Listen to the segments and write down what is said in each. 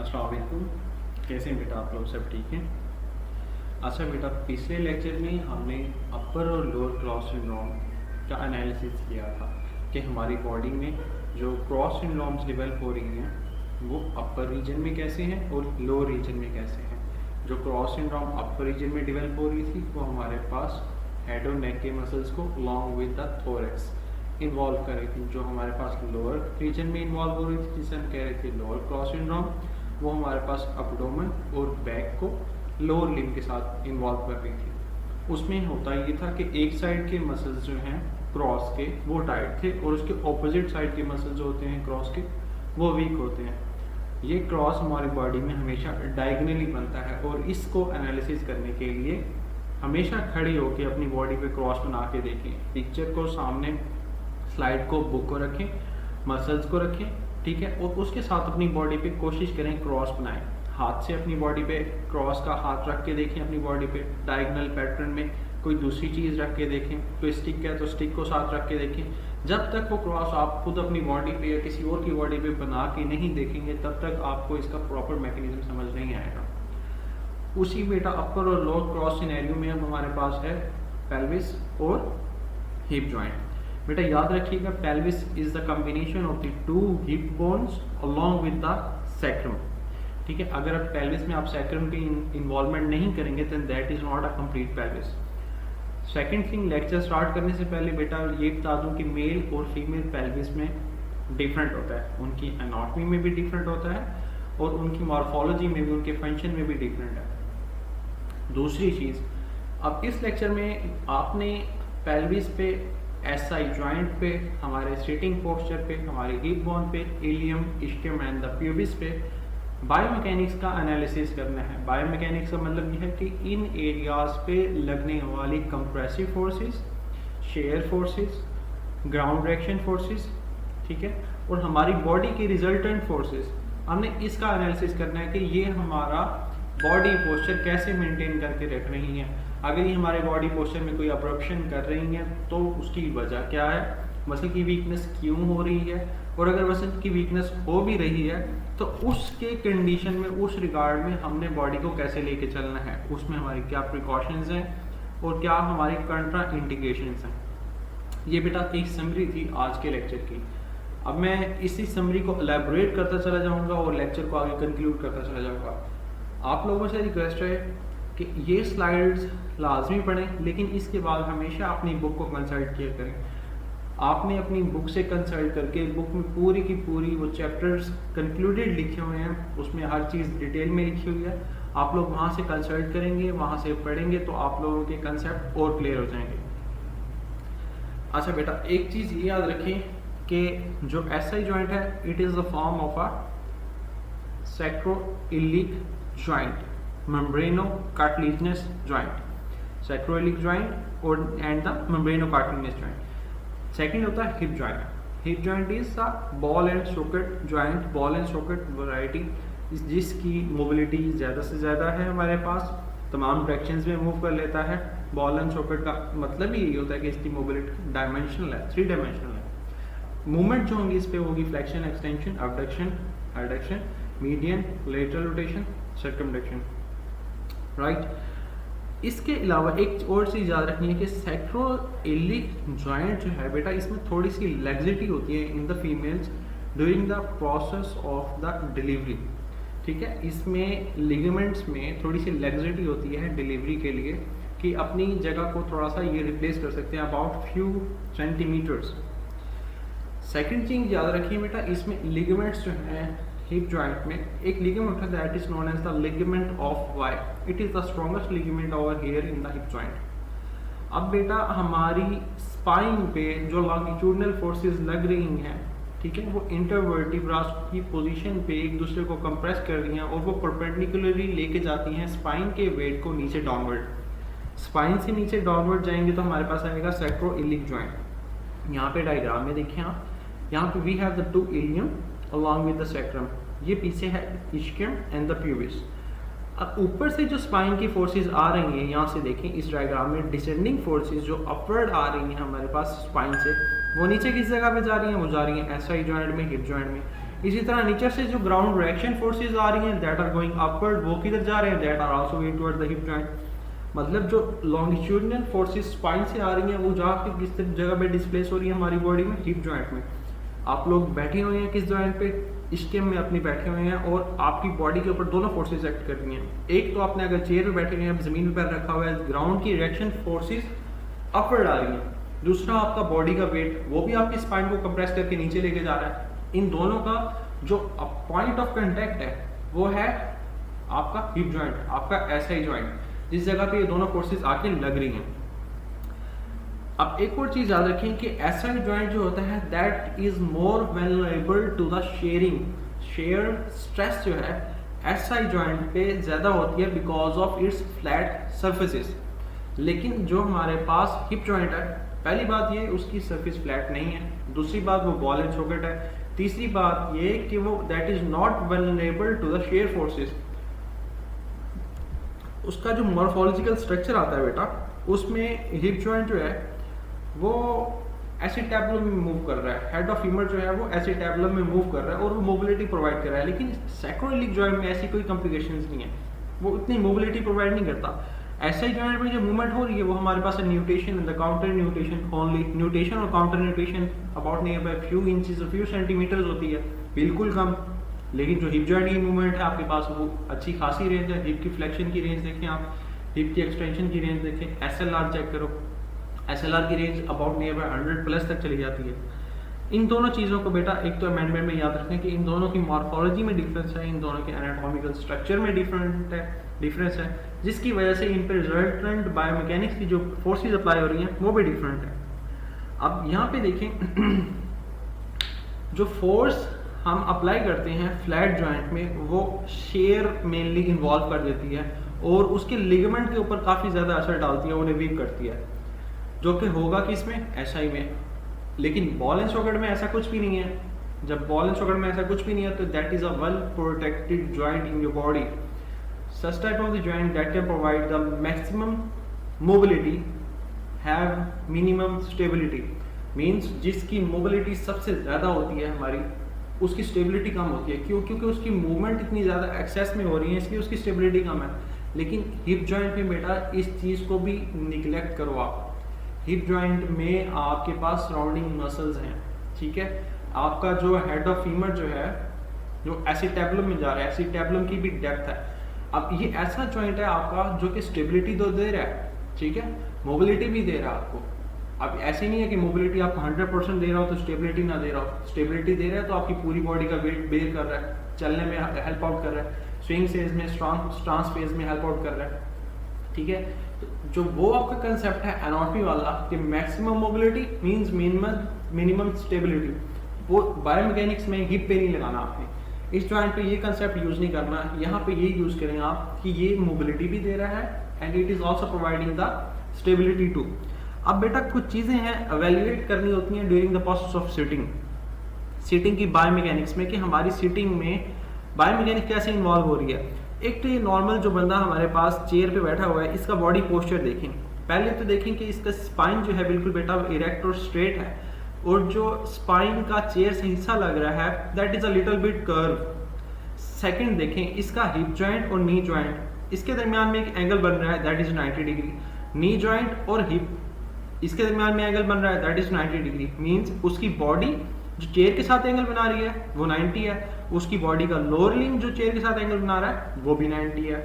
अस्सलाम वालेकुम। कैसे हैं बेटा आप लोग, सब ठीक हैं? अच्छा बेटा, पिछले लेक्चर में हमने अपर और लोअर क्रॉस सिंड्रोम का एनालिसिस किया था कि हमारी बॉडी में जो क्रॉस सिंड्रोम्स डेवलप हो रही हैं वो अपर रीजन में कैसे हैं और लोअर रीजन में कैसे हैं। जो क्रॉस सिंड्रोम अपर रीजन में डेवलप हो रही थी वो हमारे पास हेड और नेक के मसल्स को along with the thorax involve कर रही थी। जो हमारे पास लोअर रीजन में इन्वॉल्व हो रही थी, जिसे हम कह रहे थे लोअर क्रॉस सिंड्रोम, वो हमारे पास एब्डोमेन और बैक को लोअर लिम्ब के साथ इन्वॉल्व कर रही थी। उसमें होता ये था कि एक साइड के मसल्स जो हैं क्रॉस के वो टाइट थे और उसके ऑपोजिट साइड के मसल्स जो होते हैं क्रॉस के वो वीक होते हैं। ये क्रॉस हमारी बॉडी में हमेशा डायगोनली बनता है और इसको एनालिसिस करने के लिए हमेशा खड़े होकर अपनी बॉडी पे क्रॉस बना के देखें। पिक्चर को सामने, स्लाइड को, बुक को रखें, मसल्स को रखें, ठीक है, और उसके साथ अपनी बॉडी पे कोशिश करें क्रॉस बनाएं। हाथ से अपनी बॉडी पे क्रॉस का हाथ रख के देखें, अपनी बॉडी पे डायगोनल पैटर्न में कोई दूसरी चीज़ रख के देखें। कोई स्टिक है तो स्टिक को साथ रख के देखें। जब तक वो क्रॉस आप खुद अपनी बॉडी पे या किसी और की बॉडी पे बना के नहीं देखेंगे तब तक आपको इसका प्रॉपर मैकेनिज्म समझ नहीं आएगा। उसी बेटा अपर और लोअर क्रॉस सिनेरियो में अब हमारे पास है पेल्विस और हिप जॉइंट। बेटा याद रखिएगा, pelvis is the combination of the two hip bones along with the sacrum. ठीक है, अगर आप पेल्विस में आप सैक्रम की इन्वॉल्वमेंट नहीं करेंगे then that is not a complete pelvis. Second thing, lecture start करने से पहले बेटा ये बता दूं कि मेल और फीमेल पेल्विस में डिफरेंट होता है, उनकी एनाटॉमी में भी डिफरेंट होता है और उनकी मॉर्फोलॉजी में भी, उनके फंक्शन में भी डिफरेंट है। दूसरी चीज़, अब इस लेक्चर में आपने पेल्विस पे, एसआई जॉइंट पे, हमारे सिटिंग पोस्चर पे, हमारे हिप बोन पे, ilium, ischium and the pubis पे बायोमैकेनिक्स का एनालिसिस करना है। बायोमैकेनिक्स का मतलब यह है कि इन एरियाज पे लगने वाली compressive forces, share forces, ground direction forces, ठीक है, और हमारी बॉडी की रिजल्टेंट फोर्सेस, हमने इसका एनालिसिस करना है कि ये हमारा बॉडी पोस्चर कैसे मेंटेन करके रख रही हैं। अगर ये हमारे बॉडी पोस्चर में कोई अब्रप्शन कर रही हैं तो उसकी वजह क्या है, मसल की वीकनेस क्यों हो रही है, और अगर मसल की वीकनेस हो भी रही है तो उसके कंडीशन में, उस रिगार्ड में हमने बॉडी को कैसे लेके चलना है, उसमें हमारी क्या प्रिकॉशंस हैं और क्या हमारी कंट्रा इंडिकेशंस हैं। ये बेटा एक समरी थी आज के लेक्चर की। अब मैं इसी समरी को एलैबोरेट करता चला जाऊंगा और लेक्चर को आगे कंक्लूड करता चला जाऊंगा। आप लोगों से रिक्वेस्ट है कि ये स्लाइड्स लाजमी पढ़ें, लेकिन इसके बाद हमेशा अपनी बुक को कंसल्ट किया करें। आपने अपनी बुक से कंसल्ट करके, बुक में पूरी की पूरी वो चैप्टर्स कंक्लूडेड लिखे हुए हैं, उसमें हर चीज़ डिटेल में लिखी हुई है। आप लोग वहाँ से कंसल्ट करेंगे, वहाँ से पढ़ेंगे तो आप लोगों के कंसेप्ट और क्लियर हो जाएंगे। अच्छा बेटा, एक चीज़ ये याद रखें कि जो एसआई जॉइंट है, it is the form of a sacroiliac joint, membranocartilaginous joint, sacroiliac joint और and the membranocartilaginous joint. Second होता है hip joint. Hip joint is a ball and socket joint, ball and socket variety, जिसकी mobility ज़्यादा से ज़्यादा है हमारे पास, तमाम डायरेक्शंस में मूव कर लेता है। बॉल एंड सॉकेट का मतलब ही यही होता है कि इसकी मोबिलिटी डायमेंशनल है, 3 डायमेंशनल है। मूवमेंट जो होंगी इस पे होगी flexion, extension, abduction, adduction, median, lateral rotation, circumduction, right. इसके अलावा एक और चीज़ याद रखनी है कि सैक्रोइलिक जॉइंट जो है बेटा, इसमें थोड़ी सी लैक्सिटी होती है in the females during the process of the delivery, ठीक है। इसमें लिगामेंट्स में थोड़ी सी लैक्सिटी होती है डिलीवरी के लिए, कि अपनी जगह को थोड़ा सा ये रिप्लेस कर सकते हैं अबाउट फ्यू सेंटीमीटर्स। सेकेंड चीज़ याद रखिए बेटा, इसमें लिगामेंट्स जो हैं हिप जॉइंट में, एक लिगामेंट होता है that is known as the ligament of Y. It is the strongest ligament over here in the hip joint. अब बेटा हमारी स्पाइन पे जो लॉन्गिट्यूडनल फोर्सेस लग रही हैं, ठीक है, वो इंटरवर्टिब्रास की पोजीशन पे एक दूसरे को कंप्रेस कर रही हैं और वो परपेंडिकुलरली लेके जाती हैं स्पाइन के वेट को नीचे डाउनवर्ड। स्पाइन से नीचे डाउनवर्ड जाएंगे तो हमारे पास आएगा सैक्रोइलिक जॉइंट। यहाँ पे डायग्राम में देखिए आप, यहाँ पे we have the 2 ilium along with the sacrum, ये पीछे है ischium and the pubis। अब ऊपर से जो स्पाइन की फोर्सेस आ रही हैं, यहाँ से देखें इस डायग्राम में डिसेंडिंग फोर्सेस जो अपवर्ड आ रही हैं हमारे पास स्पाइन से, वो नीचे किस जगह पे जा रही हैं, वो जा रही हैं एसआई जॉइंट में, हिप जॉइंट में। इसी तरह नीचे से जो ग्राउंड रिएक्शन फोर्सेस आ रही हैं दैट आर गोइंग अपवर्ड, वो किधर जा रहे हैं, that are also going toward the hip joint. मतलब जो लॉन्गिट्यूडिनल फोर्सेस स्पाइन से आ रही हैं वो जाके किस जगह पे डिस्प्लेस हो रही है हमारी बॉडी में, हिप जॉइंट में। आप लोग बैठे हुए हैं किस जॉइंट पे, इसके में अपनी बैठे हुए हैं और आपकी बॉडी के ऊपर दोनों फोर्सेस एक्ट कर रही हैं। एक तो आपने अगर चेयर पे बैठे हुए हैं, जमीन पे पैर रखा हुआ है, ग्राउंड की रिएक्शन फोर्सेस अपवर्ड आ रही हैं। दूसरा आपका बॉडी का वेट वो भी आपकी स्पाइन को कंप्रेस करके नीचे लेके जा रहा है। इन दोनों का जो पॉइंट ऑफ कांटेक्ट है वो है आपका हिप जॉइंट, आपका एसआई जॉइंट, जिस जगह पे ये दोनों फोर्सेस आके लग रही हैं। अब एक और चीज याद रखें कि एसआई जॉइंट जो होता है that is more vulnerable to the shearing. Shear stress जो है एसआई जॉइंट पे ज्यादा होती है because of its flat surfaces. लेकिन जो हमारे पास हिप जॉइंट है, पहली बात ये उसकी सरफेस फ्लैट नहीं है, दूसरी बात वो बॉल एंड सॉकेट है, तीसरी बात ये कि वो that is not vulnerable to the shear forces. उसका जो मॉर्फोलॉजिकल स्ट्रक्चर आता है बेटा, उसमें हिप जॉइंट जो है वो एसिटैबुलम में मूव कर रहा है, हेड ऑफ फीमर जो है वो एसिटैबुलम में मूव कर रहा है और वो मोबिलिटी प्रोवाइड कर रहा है। लेकिन सैक्रोइलिक जॉइंट में ऐसी कोई कॉम्प्लिकेशंस नहीं है, वो इतनी मोबिलिटी प्रोवाइड नहीं करता। ऐसे जॉइंट में जो मूवमेंट हो रही है वो हमारे पास है nutation, the counter nutation only. Nutation और counter nutation about near by few inches और फ्यू सेंटीमीटर्स होती है, बिल्कुल कम। लेकिन जो हिप जॉइंट की मूवमेंट है आपके पास वो अच्छी खासी रेंज है। हिप की फ्लेक्शन की रेंज देखें आप, हिप की एक्सटेंशन की रेंज देखें, एसएलआर चेक करो, एसएलआर की range about near bye 100 plus तक चली जाती है। इन दोनों चीज़ों को बेटा एक तो अमेंडमेंट में याद रखें कि इन दोनों की मॉर्फोलॉजी में डिफरेंस है, इन दोनों के एनाटॉमिकल स्ट्रक्चर में डिफरेंस है, जिसकी वजह से इन पर रिजल्टेंट बायोमैकेनिक्स की जो फोर्सेस अप्लाई हो रही हैं वो भी डिफरेंट है। अब यहाँ पे देखें जो फोर्स हम अप्लाई करते हैं फ्लैट जॉइंट में वो शेयर मेनली इन्वॉल्व कर देती है और उसके लिगामेंट के ऊपर काफ़ी ज़्यादा असर डालती है, उन्हें वीक करती है, जो कि होगा किसमें, एसआई में। लेकिन बॉल एंड सॉकेट में ऐसा कुछ भी नहीं है। जब बॉल एंड सॉकेट में ऐसा कुछ भी नहीं है तो that is a well protected joint in your body. Such type of the joint that can provide the maximum mobility have minimum stability. Means जिसकी मोबिलिटी सबसे ज़्यादा होती है हमारी, उसकी स्टेबिलिटी कम होती है। क्यों? क्योंकि उसकी मूवमेंट इतनी ज़्यादा एक्सेस में हो रही है, इसलिए उसकी स्टेबिलिटी कम है। लेकिन हिप जॉइंट में बेटा इस चीज़ को भी निगलेक्ट करो आप। हिप जॉइंट में आपके पास सराउंडिंग मसल्स हैं, ठीक है। आपका जो हेड ऑफ फीमर जो है जो एसिटैबुलम में जा रहा है, एसिटैबुलम की भी डेप्थ है। अब ये ऐसा जॉइंट है आपका जो कि स्टेबिलिटी तो दे रहा है, ठीक है, मोबिलिटी भी दे रहा है आपको। अब ऐसे नहीं है कि मोबिलिटी आपको 100% दे रहा हो तो स्टेबिलिटी ना दे रहा हो। स्टेबिलिटी दे रहा है तो आपकी पूरी बॉडी का वेट बेयर कर रहा है, चलने में हेल्प आउट कर रहा है, स्विंग फेज में, स्ट्रांस फेज में हेल्प आउट कर रहा है, ठीक है। तो जो वो आपका कंसेप्ट है एनाटॉमी वाला कि maximum mobility means minimum stability, वो बायोमैकेनिक्स में हिप पे नहीं लगाना आपने। इस जॉइंट पे ये कंसेप्ट यूज नहीं करना, यहाँ पे ये यूज करें आप कि ये मोबिलिटी भी दे रहा है and it is also providing the stability to. अब बेटा कुछ चीज़ें हैं एवेल्युएट करनी होती हैं during the process of seating की बायोमैकेनिक्स में, कि हमारी सीटिंग में बायोमैकेनिक्स कैसे इन्वॉल्व हो रही है। एक तो ये नॉर्मल जो बंदा हमारे पास चेयर पे बैठा हुआ है, इसका बॉडी पोस्चर देखें। पहले तो देखें कि इसका स्पाइन जो है बिल्कुल बेटा इरेक्ट और स्ट्रेट है, और जो स्पाइन का चेयर से हिस्सा लग रहा है that is a little bit curve. Second देखें इसका हिप जॉइंट और नी जॉइंट, इसके दरमियान में एक एंगल बन रहा है that is 90 degree. Knee joint और हिप इसके दरमियान में एंगल बन रहा है दैट इज 90 डिग्री। मीन्स उसकी बॉडी जो चेयर के साथ एंगल बना रही है वो 90 है, उसकी बॉडी का लोअर लिम्ब जो चेयर के साथ एंगल बना रहा है वो भी 90 है।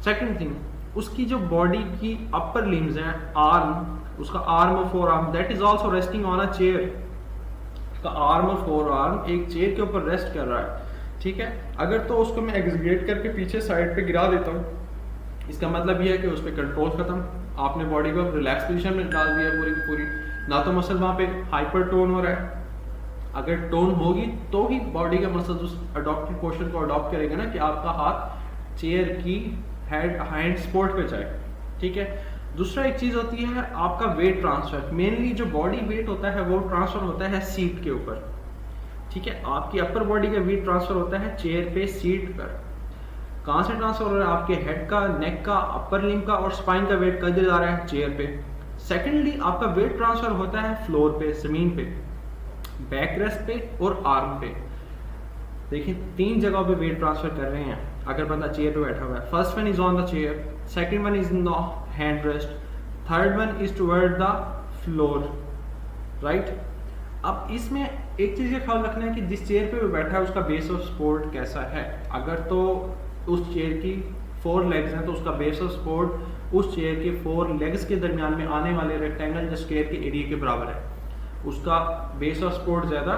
सेकंड थिंग, उसकी जो बॉडी की अपर लिम्स हैं, आर्म, उसका आर्म और four arm that is also resting on a chair. उसका आर्म और फोर आर्म एक चेयर के ऊपर रेस्ट कर रहा है, ठीक है। अगर तो उसको मैं एग्जीक्यूट करके पीछे साइड पे गिरा देता हूँ, इसका मतलब ये है कि उस पर कंट्रोल खत्म, आपने बॉडी को रिलैक्स पोजीशन में डाल दिया पूरी, ना तो मसल वहाँ पे हाइपर टोन हो रहा है। अगर टोन होगी तो ही बॉडी का मसल उस अडॉप्टेड पोस्चर को अडॉप्ट करेगा ना, कि आपका हाथ चेयर की हैंड सपोर्ट पे जाए, ठीक है। दूसरा एक चीज़ होती है आपका वेट ट्रांसफर। मेनली जो बॉडी वेट होता है वो ट्रांसफर होता है सीट के ऊपर, ठीक है। आपकी अपर बॉडी का वेट ट्रांसफर होता है चेयर पे, सीट पर। कहाँ से ट्रांसफर हो रहा है? आपके हेड का, नेक का, अपर लिम्ब का और स्पाइन का वेट किधर जा रहा है? चेयर पे। सेकेंडली आपका वेट ट्रांसफर होता है फ्लोर पे, जमीन पे, बैक रेस्ट पे और आर्म पे। देखिए 3 जगहों पे वेट ट्रांसफर कर रहे हैं अगर बंदा चेयर पे बैठा हुआ है। First one is on the chair, second one is in the hand rest, third one is toward the floor, right. अब इसमें एक चीज़ का ख्याल रखना है कि जिस चेयर पे वो बैठा है उसका बेस ऑफ सपोर्ट कैसा है। अगर तो उस चेयर की 4 लेग्स हैं तो उसका बेस ऑफ सपोर्ट उस चेयर के 4 लेग्स के दरमियान में आने वाले रेक्टेंगल जो चेयर के एरिया के बराबर है, उसका बेस ऑफ सपोर्ट ज़्यादा